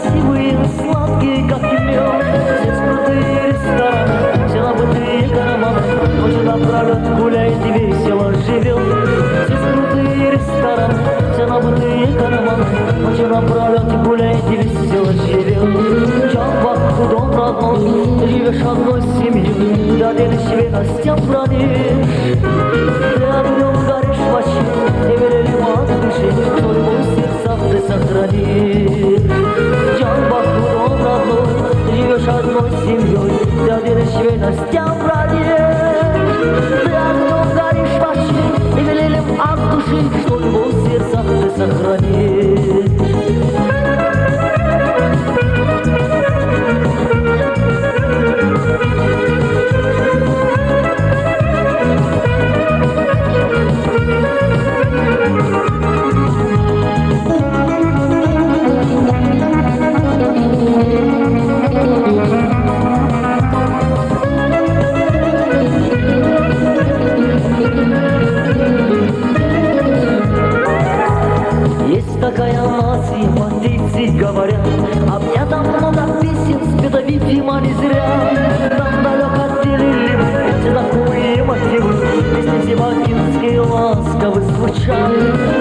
красивые, сладкие, как и мед. Здесь крутые рестораны, все набытые карманы. Ночью напролет гуляет и весело живет. Здесь крутые рестораны, все набытые карманы. Ночью напролет гуляет и весело живет. Джамбаху дом родной, ты живешь одной семьей. Дадели себе гостям бранишь. Ты огнем горишь в очи, не велели от души, что любовь в сердцах ты сохрани. Джамбаху дом родной, ты живешь одной семьей. Дадели себе гостям бранишь. Ты огнем горишь в очи, не велели от души, что любовь в сердцах ты сохрани. Такая нация, патриции говорят, об этом много песен спета, видимо, не зря. Там далеко делили мы знакомые мотивы, песни зимакинские ласково звучат.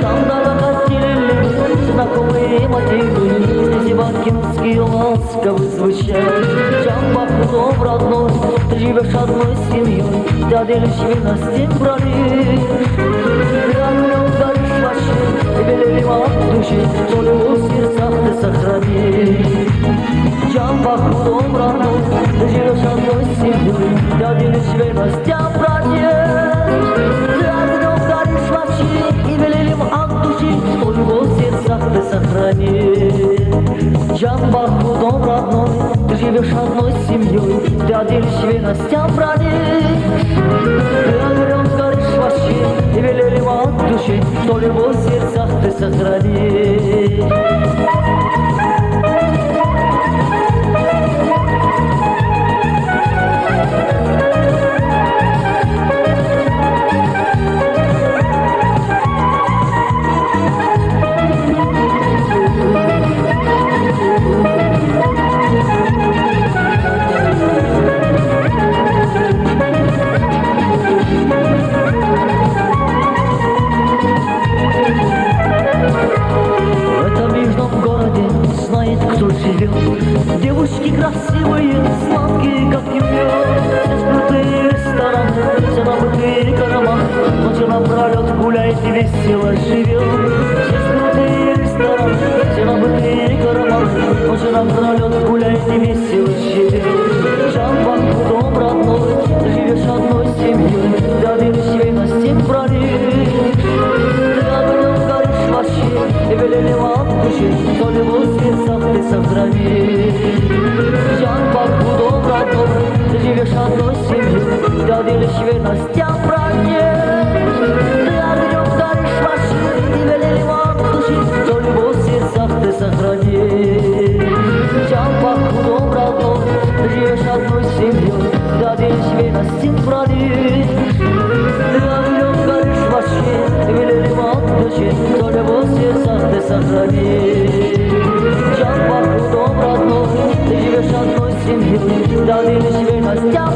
Там далеко делили мы знакомые мотивы, песни зимакинские ласково звучат. Джамбаху дом родной, ты живешь одной семьей, дядели вина с тем брали. Ты огнем горишь вообще, и велели от души, что любовь в сердцах ты сохрани. Джамбаху дом родной, ты живешь одной семьей, дядели вина с тем брали. Ты огнем горишь вообще, и велели от души, что любовь в сердцах ты сохрани. Джамбаху дом родной, ты живешь одной семьей, дядели вина с тем брали. Ты огнем горишь вообще, и велели от души, что любовь в сердцах ты сохрани. Девушки красивые, сладкие, как и мед. Здесь крутые рестораны, все набытые карманы. Ночью напролет гуляет и весело живет. Здесь крутые рестораны, все набытые карманы. Ночью напролет гуляет и весело живет. Джамбаху дом родной, ты живешь одной семьей, дядели вина с тем брали. Ты огнем горишь вообще, и велели от души, что любовь в сердцах ты сохрани. Джамбаху дом родной, ты живешь одной семьей, дядели вина с тем брали. Ты огнем горишь вообще, и велели от души, что любовь в сердцах ты сохрани. Джамбаху дом родной, ты живешь одной семьей, дядели вина с тем брали. Ты огнем горишь вообще, и велели от души, что любовь в сердцах ты сохрани. Джамбаху дом родной, ты живешь одной семьей, дядели вина с тем